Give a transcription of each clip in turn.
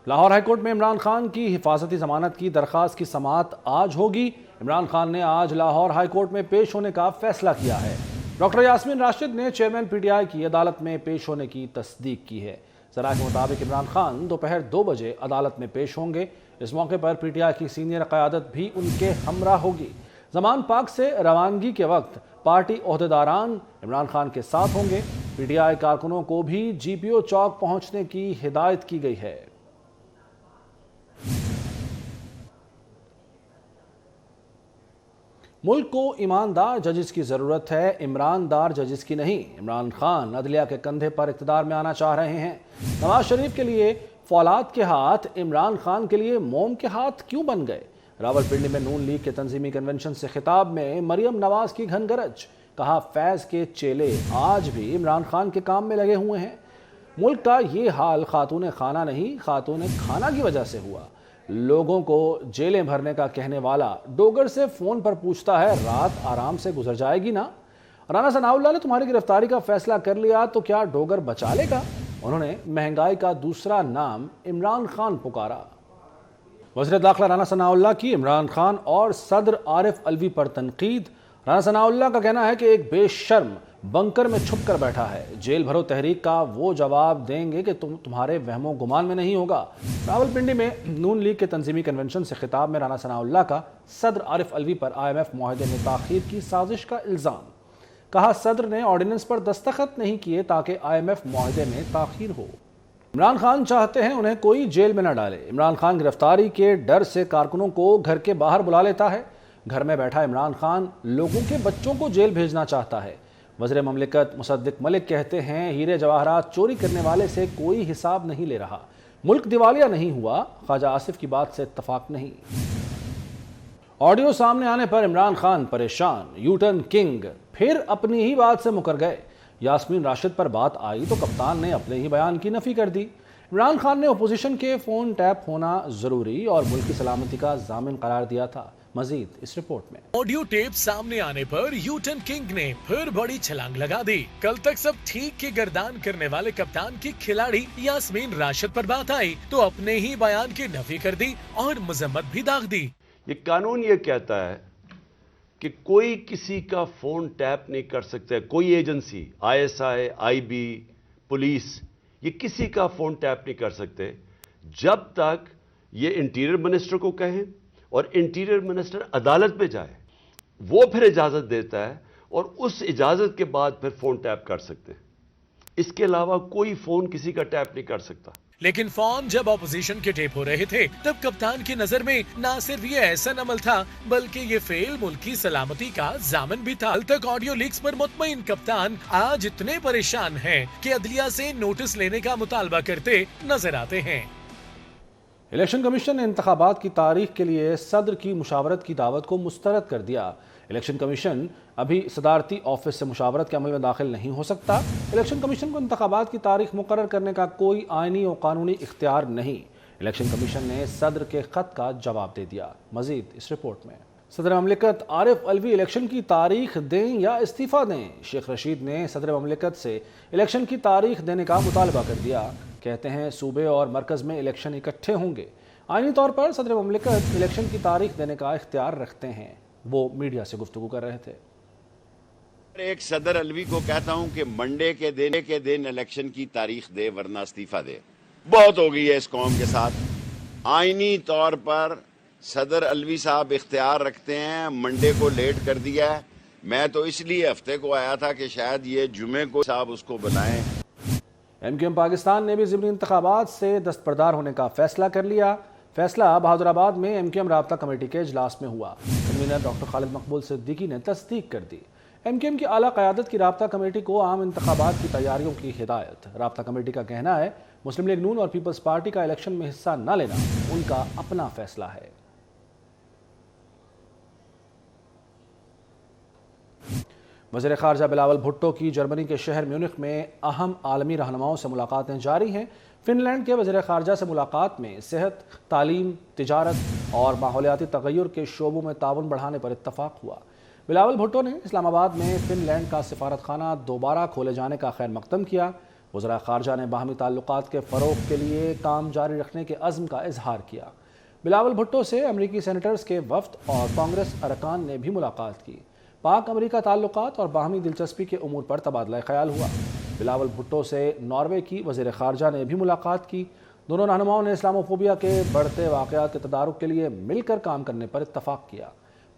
Lahore high court میں عمران خان کی حفاظتی ضمانت کی درخواست کی سماعت آج ہوگی۔ عمران خان نے آج لاہور ہائی کورٹ میں پیش ہونے کا فیصلہ کیا ہے۔ ڈاکٹر یاسمین راشد نے چیئرمین پی ٹی آئی کی عدالت میں پیش ہونے کی تصدیق کی ہے۔ ذرائع کے مطابق عمران خان دوپہر 2 بجے عدالت میں پیش ہوں گے۔ اس موقع پر پی ٹی آئی کی سینئر قیادت بھی ان کے ہمراہ ہوگی۔ زمان پاک سے روانگی کے وقت پارٹی عہدیداران عمران خان کے ساتھ ہوں گے۔ پی ٹی آئی کارکنوں کو بھی جی پی او چوک پہنچنے کی ہدایت کی گئی ہے۔ ملک کو ایماندار ججز کی ضرورت ہے، عمران دار ججز کی نہیں۔ عمران خان عدلیہ کے کندھے پر اقتدار میں آنا چاہ رہے ہیں۔ نواز شریف کے لیے فولاد کے ہاتھ عمران خان کے لیے موم کے ہاتھ کیوں بن گئے؟ راولپنڈی میں نون لیگ کے تنظیمی کنونشن سے خطاب میں مریم نواز کی گھن گرج، کہا فیض کے چیلے آج بھی عمران خان کے کام میں لگے ہوئے ہیں۔ ملک کا یہ حال خاتون خانہ نہیں، خاتون خانہ کی وجہ سے ہوا۔ لوگوں کو جیلیں بھرنے کا کہنے والا ڈوگر سے فون پر پوچھتا ہے رات آرام سے گزر جائے گی نا؟ رانا ثناء اللہ نے تمہاری گرفتاری کا فیصلہ کر لیا تو کیا ڈوگر بچا لے گا؟ انہوں نے مہنگائی کا دوسرا نام عمران خان پکارا۔ وزیر داخلہ رانا ثناء اللہ کی عمران خان اور صدر عارف علوی پر تنقید۔ رانا ثناء اللہ کا کہنا ہے کہ ایک بے شرم بنکر میں چھپ کر بیٹھا ہے، جیل بھرو تحریک کا وہ جواب دیں گے کہ تمہارے وہم و گمان میں نہیں ہوگا۔ راولپنڈی میں نون لیگ کے تنظیمی کنونشن سے خطاب میں رانا ثناء اللہ کا صدر عارف علوی پر آئی ایم ایف معاہدے میں تاخیر کی سازش کا الزام۔ کہا صدر نے آرڈیننس پر دستخط نہیں کیے تاکہ آئی ایم ایف معاہدے میں تاخیر ہو۔ عمران خان چاہتے ہیں انہیں کوئی جیل میں نہ ڈالے۔ عمران خان گرفتاری کے ڈر سے کارکنوں کو گھر کے باہر بلا لیتا ہے۔ گھر میں بیٹھا عمران خان لوگوں کے بچوں کو جیل بھیجنا چاہتا ہے۔ وزیر مملکت مصدق ملک کہتے ہیں ہیرے جواہرات چوری کرنے والے سے کوئی حساب نہیں لے رہا۔ ملک دیوالیہ نہیں ہوا، خواجہ آصف کی بات سے اتفاق نہیں۔ آڈیو سامنے آنے پر عمران خان پریشان، یو ٹرن کنگ پھر اپنی ہی بات سے مکر گئے۔ یاسمین راشد پر بات آئی تو کپتان نے اپنے ہی بیان کی نفی کر دی۔ عمران خان نے اپوزیشن کے فون ٹیپ ہونا ضروری اور ملک کی سلامتی کا ضامن قرار دیا تھا۔ مزید اس رپورٹ میں۔ آڈیو ٹیپ سامنے آنے پر یو ٹرن کنگ نے پھر بڑی چھلانگ لگا دی۔ کل تک سب ٹھیک کی گردان کرنے والے کپتان کی کھلاڑی یاسمین راشد پر بات آئی تو اپنے ہی بیان کی نفی کر دی اور مذمت بھی داغ دی۔ یہ قانون یہ کہتا ہے کہ کوئی کسی کا فون ٹیپ نہیں کر سکتا، کوئی agency, I S I, I B, police, یہ کسی کا فون ٹیپ نہیں کر سکتے جب تک یہ انٹیریئر منسٹر کو کہیں اور انٹیریئر منسٹر عدالت میں جائے، وہ پھر اجازت دیتا ہے اور اس اجازت کے بعد پھر فون ٹیپ کر سکتے ہیں۔ اس کے علاوہ کوئی فون کسی کا ٹیپ نہیں کر سکتا۔ لیکن فون جب اپوزیشن کے ٹیپ ہو رہے تھے تب کپتان کی نظر میں نہ صرف یہ احسن عمل تھا بلکہ یہ فعل ملک کی سلامتی کا ضامن بھی تھا۔ کل تک آڈیو لیکس پر مطمئن کپتان آج اتنے پریشان ہیں کہ عدلیہ سے نوٹس لینے کا مطالبہ کرتے نظر آتے ہیں۔ الیکشن کمیشن نے انتخابات کی تاریخ کے لیے صدر کی مشاورت کی دعوت کو مسترد کر دیا۔ الیکشن کمیشن ابھی صدارتی آفس سے مشاورت کے عمل میں داخل نہیں ہو سکتا۔ الیکشن کمیشن کو انتخابات کی تاریخ مقرر کرنے کا کوئی آئینی و قانونی اختیار نہیں۔ الیکشن کمیشن نے صدر کے خط کا جواب دے دیا۔ مزید اس رپورٹ میں۔ صدر مملکت عارف علوی الیکشن کی تاریخ دیں یا استعفیٰ دیں؟ شیخ رشید نے صدر مملکت سے الیکشن کی تاریخ دینے کا مطالبہ کر دیا۔ کہتے ہیں صوبے اور مرکز میں الیکشن اکٹھے ہوں گے۔ آئینی طور پر صدر مملکت الیکشن کی تاریخ دینے کا اختیار رکھتے ہیں۔ وہ میڈیا سے گفتگو کر رہے تھے۔ ایک صدر علوی کو کہتا ہوں کہ منڈے کے دن الیکشن کی تاریخ دے ورنہ استعفیٰ دے۔ بہت ہو گئی ہے اس قوم کے ساتھ۔ آئینی طور پر صدر علوی صاحب اختیار رکھتے ہیں، منڈے کو لیٹ کر دیا ہے۔ میں تو اس لیے ہفتے کو آیا تھا کہ شاید یہ جمعے کو صاحب اس کو بلائیں۔ ایم کیو ایم پاکستان نے بھی ضمنی انتخابات سے دستبردار ہونے کا فیصلہ کر لیا۔ فیصلہ بہادر آباد میں ایم کیو ایم رابطہ کمیٹی کے اجلاس میں ہوا۔ کنوینر ڈاکٹر خالد مقبول صدیقی نے تصدیق کر دی۔ ایم کیو ایم کی اعلیٰ قیادت کی رابطہ کمیٹی کو عام انتخابات کی تیاریوں کی ہدایت۔ رابطہ کمیٹی کا کہنا ہے مسلم لیگ نون اور پیپلز پارٹی کا الیکشن میں حصہ نہ لینا ان کا اپنا فیصلہ ہے۔ وزیر خارجہ بلاول بھٹو کی جرمنی کے شہر میونخ میں اہم عالمی رہنماؤں سے ملاقاتیں جاری ہیں۔ فن لینڈ کے وزیر خارجہ سے ملاقات میں صحت، تعلیم، تجارت اور ماحولیاتی تغیر کے شعبوں میں تعاون بڑھانے پر اتفاق ہوا۔ بلاول بھٹو نے اسلام آباد میں فن لینڈ کا سفارت خانہ دوبارہ کھولے جانے کا خیر مقدم کیا۔ وزراء خارجہ نے باہمی تعلقات کے فروغ کے لیے کام جاری رکھنے کے عزم کا اظہار کیا۔ بلاول بھٹو سے امریکی سینیٹرز کے وفد اور کانگریس ارکان نے بھی ملاقات کی۔ پاک امریکہ تعلقات اور باہمی دلچسپی کے امور پر تبادلہ خیال ہوا۔ بلاول بھٹو سے ناروے کی وزیر خارجہ نے بھی ملاقات کی۔ دونوں رہنماؤں نے اسلاموفوبیا کے بڑھتے واقعات کے تدارک کے لیے مل کر کام کرنے پر اتفاق کیا۔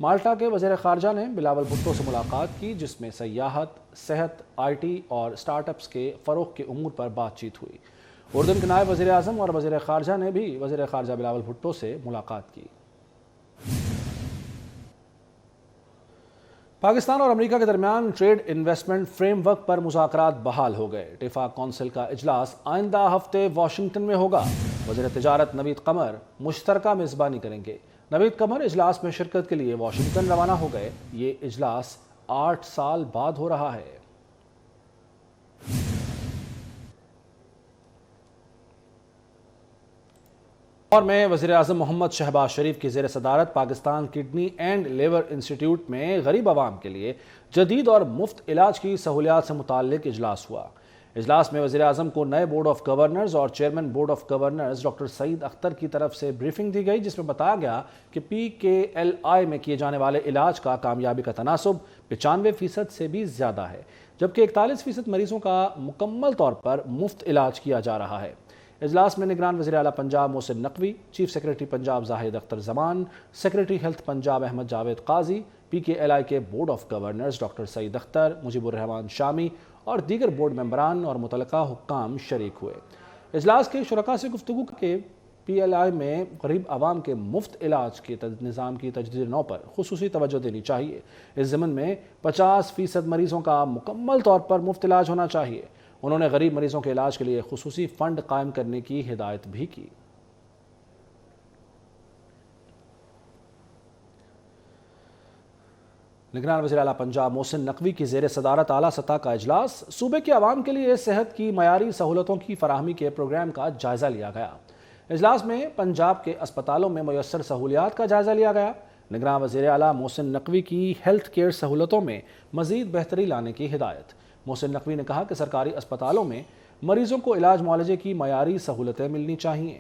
مالٹا کے وزیر خارجہ نے بلاول بھٹو سے ملاقات کی، جس میں سیاحت، صحت، آئی ٹی اور سٹارٹ اپس کے فروغ کے امور پر بات چیت ہوئی۔ اردن کے نائب وزیر اعظم اور وزیر خارجہ نے بھی وزیر خارجہ بلاول بھٹو سے ملاقات کی۔ پاکستان اور امریکہ کے درمیان ٹریڈ انویسٹمنٹ فریم ورک پر مذاکرات بحال ہو گئے۔ اتفاق کونسل کا اجلاس آئندہ ہفتے واشنگٹن میں ہوگا۔ وزیر تجارت نوید قمر مشترکہ میزبانی کریں گے۔ نوید قمر اجلاس میں شرکت کے لیے واشنگٹن روانہ ہو گئے۔ یہ اجلاس 8 سال بعد ہو رہا ہے۔ اور میں وزیر اعظم محمد شہباز شریف کی زیر صدارت Pakistan kidney and liver institute میں غریب عوام کے لیے جدید اور مفت علاج کی سہولیات سے متعلق اجلاس ہوا۔ اجلاس میں وزیر اعظم کو نئے بورڈ آف گورنرز اور chairman board of governors doctor Saeed Akhtar کی طرف سے بریفنگ دی گئی، جس میں بتایا گیا کہ PKLI میں کیے جانے والے علاج کا کامیابی کا تناسب 95% سے بھی زیادہ ہے، جبکہ 41% مریضوں کا مکمل طور پر مفت علاج کیا جا رہا ہے۔ اجلاس میں نگران وزیر اعلیٰ پنجاب محسن نقوی، چیف سیکریٹری پنجاب زاہد اختر زمان، سیکریٹری ہیلتھ پنجاب احمد جاوید قاضی، PKLI کے board of governors doctor Saeed Akhtar, Mujeeb الرحمان شامی اور دیگر بورڈ ممبران اور متعلقہ حکام شریک ہوئے۔ اجلاس کے شرکاء سے گفتگو کے PLI میں غریب عوام کے مفت علاج کے نظام کی تجدید نو پر خصوصی توجہ دینی چاہیے۔ اس ضمن میں 50% مریضوں کا مکمل طور پر مفت علاج ہونا چاہیے۔ انہوں نے غریب مریضوں کے علاج کے لیے خصوصی فنڈ قائم کرنے کی ہدایت بھی کی۔ نگران وزیر اعلیٰ پنجاب محسن نقوی کی زیر صدارت اعلیٰ سطح کا اجلاس صوبے کے عوام کے لیے صحت کی معیاری سہولتوں کی فراہمی کے پروگرام کا جائزہ لیا گیا۔ اجلاس میں پنجاب کے اسپتالوں میں میسر سہولیات کا جائزہ لیا گیا۔ نگران وزیر اعلیٰ محسن نقوی کی ہیلتھ کیئر سہولتوں میں مزید بہتری لانے کی ہدایت۔ محسن نقوی نے کہا کہ سرکاری اسپتالوں میں مریضوں کو علاج معالجے کی معیاری سہولتیں ملنی چاہیے۔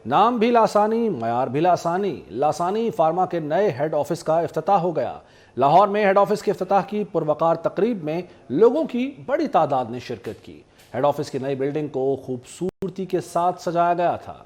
نام بھی لاسانی، معیار بھی لاسانی۔ لاسانی فارما کے نئے ہیڈ آفس کا افتتاح ہو گیا۔ لاہور میں ہیڈ آفس کے افتتاح کی پروقار تقریب میں لوگوں کی بڑی تعداد نے شرکت کی۔ ہیڈ آفس کی نئی بلڈنگ کو خوبصورتی کے ساتھ سجایا گیا تھا۔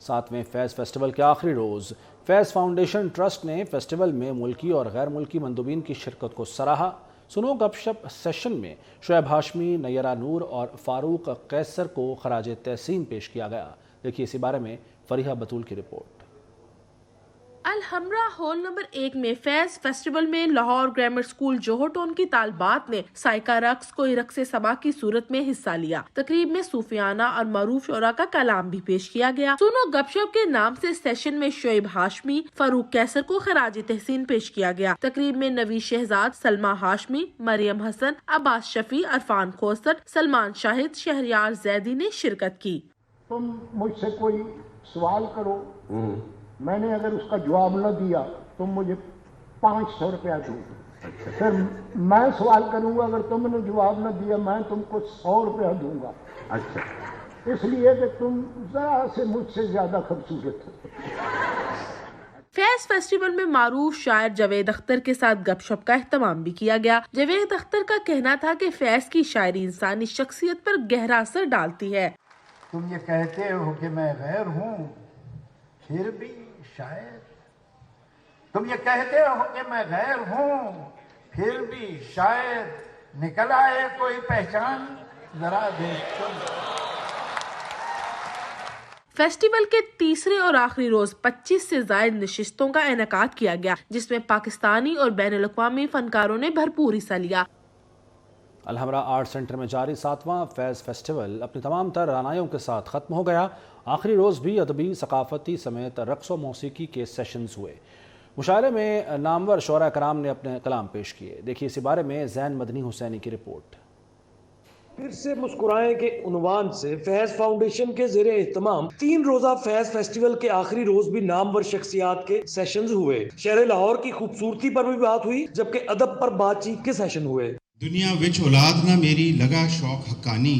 ساتویں فیض فیسٹیول کے آخری روز فیض فاؤنڈیشن ٹرسٹ نے فیسٹیول میں ملکی اور غیر ملکی مندوبین کی شرکت کو سراہا۔ سنو گپ شپ سیشن میں شعیب ہاشمی، نیرہ نور اور فاروق قیصر کو خراج تحسین پیش کیا گیا۔ دیکھیے اسی بارے میں فریحہ بطول کی رپورٹ۔ الحمرہ ہال نمبر 1 میں فیض فیسٹیول میں لاہور گرامر سکول جوہر ٹون کی طالبات نے سائیکا رقص کوئی رقص سبا کی صورت میں حصہ لیا۔ تقریب میں صوفیانہ اور معروف شعراء کا کلام بھی پیش کیا گیا۔ سنو گپ شپ کے نام سے سیشن میں شعیب ہاشمی، فاروق قیصر کو خراج تحسین پیش کیا گیا۔ تقریب میں نوید شہزاد، سلمہ ہاشمی، مریم حسن، عباس شفیع، عرفان کوثر، سلمان شاہد، شہریار زیدی نے شرکت کی۔ تم مجھ سے کوئی سوال کرو، میں نے اگر اس کا جواب نہ دیا تم مجھے 500 روپیہ دو گے۔ پھر میں سوال کروں گا، اگر تم نے جواب نہ دیا میں تم کو 100 روپیہ دوں گا۔ اچھا، اس لیے کہ تم ذرا سے مجھ سے زیادہ خوبصورت ہو۔ فیض فیسٹیول میں معروف شاعر جاوید اختر کے ساتھ گپ شپ کا اہتمام بھی کیا گیا۔ جاوید اختر کا کہنا تھا کہ فیض کی شاعری انسانی شخصیت پر گہرا اثر ڈالتی ہے۔ تم یہ کہتے ہو کہ میں غیر ہوں، پھر بھی شاعر۔ تم یہ کہتے ہو کہ میں غیر ہوں، پھر بھی شاعر۔ نکل آئے کوئی پہچان ذرا دیکھ تم۔ فیسٹیول کے تیسرے اور آخری روز 25 سے زائد نشستوں کا انعقاد کیا گیا، جس میں پاکستانی اور بین الاقوامی فنکاروں نے بھرپور حصہ لیا۔ الحمرہ آرٹ سینٹر میں جاری 7واں فیض فیسٹیول اپنی تمام تر رعنائیوں کے ساتھ ختم ہو گیا۔ آخری روز بھی ادبی، ثقافتی سمیت رقص و موسیقی کے سیشنز ہوئے۔ مشاعرے میں نامور شعراء کرام نے اپنے کلام پیش کیے۔ دیکھیے اسی بارے میں زین مدنی حسینی کی رپورٹ۔ پھر سے مسکرائیں کے عنوان سے فیض فاؤنڈیشن کے زیر اہتمام 3 روزہ فیض فیسٹیول کے آخری روز بھی نامور شخصیات کے سیشنز ہوئے. شہر لاہور کی خوبصورتی پر بھی بات ہوئی جبکہ ادب پر بات چیت کے سیشن ہوئے. دنیا وچ اولاد نہ میری لگا شوق حقانی,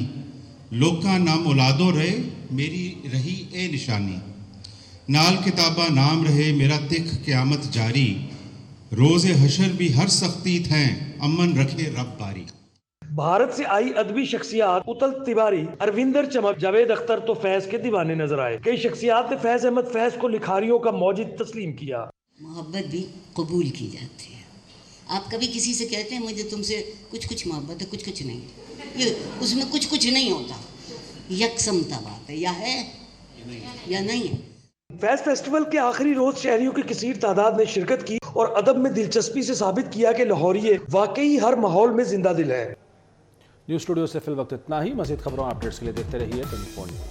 لوکاں نام اولادوں رہے میری رہی اے نشانی, نال کتابہ نام رہے میرا تک قیامت جاری, روز حشر بھی ہر سختی تھیں امن رکھے رب باری. بھارت سے آئی ادبی شخصیات اتل تیواری, اروندر چمک, جاوید اختر تو فیض کے دیوانے نظر آئے. کئی شخصیات نے فیض احمد فیض کو لکھاریوں کا موجد تسلیم کیا. محبت بھی قبول کی جاتی ہے. آپ کبھی کسی سے کہتے ہیں مجھے تم سے کچھ محبت ہے, کچھ نہیں, یہ اس میں کچھ نہیں ہوتا, یکسمتا بات ہے, یا ہے یا نہیں ہے. فیض فیسٹیول کے آخری روز شہریوں کی کثیر تعداد نے شرکت کی اور ادب میں دلچسپی سے ثابت کیا کہ لاہوریے واقعی ہر ماحول میں زندہ دل ہے. نیوز اسٹوڈیو سے فی الوقت اتنا ہی. مزید خبروں اپڈیٹس کے لیے دیکھتے رہیے 24 نیوز.